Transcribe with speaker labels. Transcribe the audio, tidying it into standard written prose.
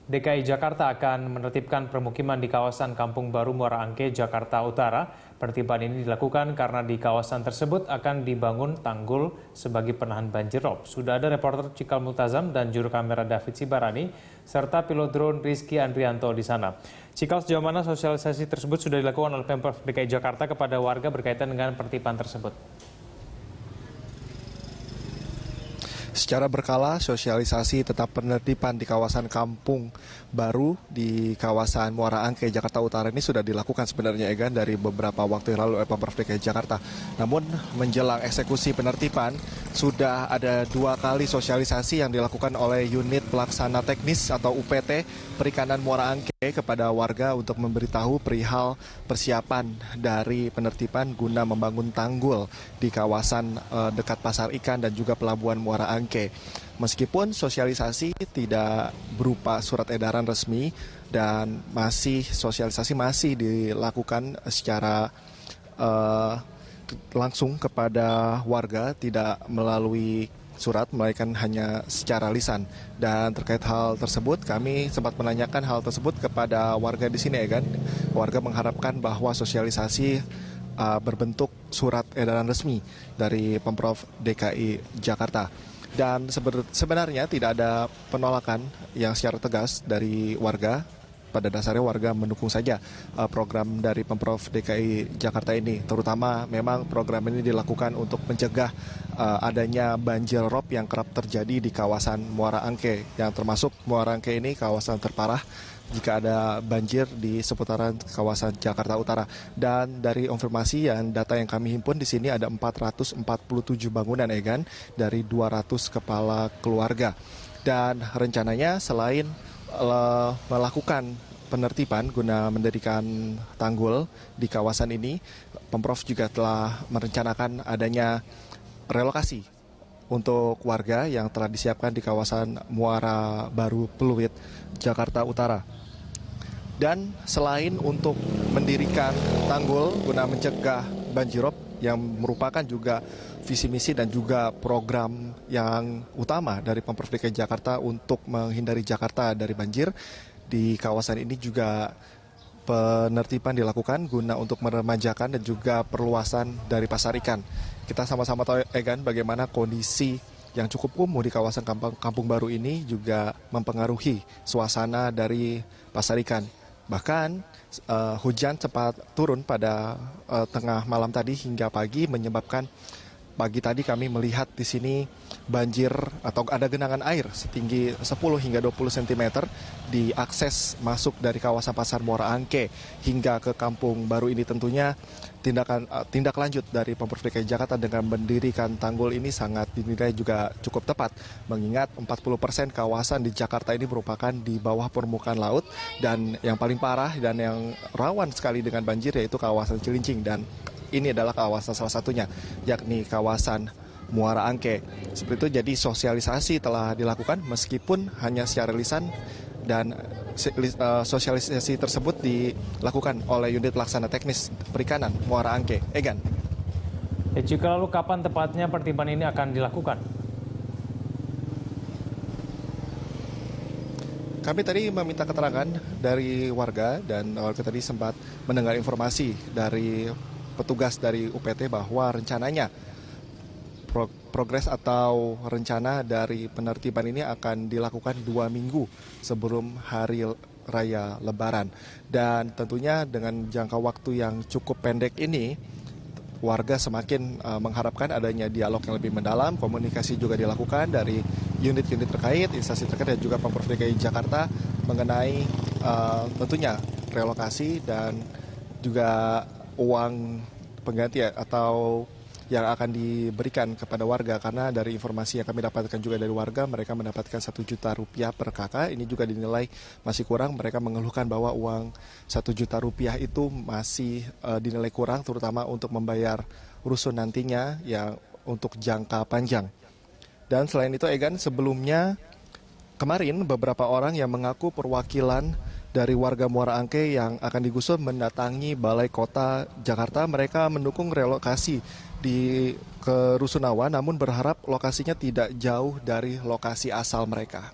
Speaker 1: DKI Jakarta akan menertibkan permukiman di kawasan Kampung Baru Muara Angke, Jakarta Utara. Penertiban ini dilakukan karena di kawasan tersebut akan dibangun tanggul sebagai penahan banjir rob. Sudah ada reporter Cikal Multazam dan juru kamera David Sibarani, serta pilot drone Rizky Andrianto di sana. Cikal, sejauh mana sosialisasi tersebut sudah dilakukan oleh Pemprov DKI Jakarta kepada warga berkaitan dengan penertiban tersebut?
Speaker 2: Secara berkala, sosialisasi tentang penertiban di kawasan Kampung Baru di kawasan Muara Angke, Jakarta Utara ini sudah dilakukan sebenarnya Egan dari beberapa waktu yang lalu oleh Pemprov DKI Jakarta. Namun menjelang eksekusi penertiban, sudah ada 2 kali sosialisasi yang dilakukan oleh unit pelaksana teknis atau UPT Perikanan Muara Angke kepada warga untuk memberitahu perihal persiapan dari penertiban guna membangun tanggul di kawasan dekat Pasar Ikan dan juga Pelabuhan Muara Angke. Meskipun sosialisasi tidak berupa surat edaran resmi dan sosialisasi masih dilakukan secara langsung kepada warga, tidak melalui surat, melainkan hanya secara lisan. Dan terkait hal tersebut, kami sempat menanyakan hal tersebut kepada warga di sini, Egan. Warga mengharapkan bahwa sosialisasi berbentuk surat edaran resmi dari Pemprov DKI Jakarta. Dan sebenarnya tidak ada penolakan yang secara tegas dari warga. Pada dasarnya warga mendukung saja program dari Pemprov DKI Jakarta ini. Terutama memang program ini dilakukan untuk mencegah adanya banjir rob yang kerap terjadi di kawasan Muara Angke. Yang termasuk Muara Angke ini kawasan terparah jika ada banjir di seputaran kawasan Jakarta Utara. Dan dari informasi dan data yang kami himpun di sini ada 447 bangunan, Egan, dari 200 kepala keluarga. Dan rencananya selain melakukan penertiban guna mendirikan tanggul di kawasan ini, Pemprov juga telah merencanakan adanya relokasi untuk warga yang telah disiapkan di kawasan Muara Baru Pluit, Jakarta Utara. Dan selain untuk mendirikan tanggul guna mencegah banjirop yang merupakan juga visi misi dan juga program yang utama dari Pemprov DKI Jakarta untuk menghindari Jakarta dari banjir, di kawasan ini juga penertiban dilakukan guna untuk meremajakan dan juga perluasan dari pasar ikan. Kita sama-sama tahu, Egan, bagaimana kondisi yang cukup kumuh di kawasan Kampung Baru ini juga mempengaruhi suasana dari pasar ikan. Bahkan hujan cepat turun pada tengah malam tadi hingga pagi, menyebabkan pagi tadi kami melihat di sini banjir atau ada genangan air setinggi 10 hingga 20 cm di akses masuk dari kawasan Pasar Muara Angke hingga ke Kampung Baru ini. Tentunya tindak lanjut dari Pemprov DKI Jakarta dengan mendirikan tanggul ini sangat dinilai juga cukup tepat, mengingat 40% kawasan di Jakarta ini merupakan di bawah permukaan laut, dan yang paling parah dan yang rawan sekali dengan banjir yaitu kawasan Cilincing, dan ini adalah kawasan salah satunya, yakni kawasan Muara Angke. Seperti itu, jadi sosialisasi telah dilakukan meskipun hanya secara lisan, dan sosialisasi tersebut dilakukan oleh unit pelaksana teknis perikanan Muara Angke. Egan.
Speaker 1: Jika lalu kapan tepatnya penertiban ini akan dilakukan?
Speaker 2: Kami tadi meminta keterangan dari warga, dan warga tadi sempat mendengar informasi dari petugas dari UPT bahwa rencananya progres atau rencana dari penertiban ini akan dilakukan 2 minggu sebelum hari raya Lebaran. Dan tentunya dengan jangka waktu yang cukup pendek ini, warga semakin mengharapkan adanya dialog yang lebih mendalam. Komunikasi juga dilakukan dari unit-unit terkait, instansi terkait, dan juga Pemprov DKI Jakarta mengenai tentunya relokasi dan juga uang pengganti atau yang akan diberikan kepada warga. Karena dari informasi yang kami dapatkan juga dari warga, mereka mendapatkan 1 juta rupiah per kakak. Ini juga dinilai masih kurang. Mereka mengeluhkan bahwa uang 1 juta rupiah itu masih dinilai kurang, terutama untuk membayar rusun nantinya yang untuk jangka panjang. Dan selain itu, Egan, sebelumnya kemarin beberapa orang yang mengaku perwakilan dari warga Muara Angke yang akan digusur mendatangi Balai Kota Jakarta. Mereka mendukung relokasi ke Rusunawa, namun berharap lokasinya tidak jauh dari lokasi asal mereka.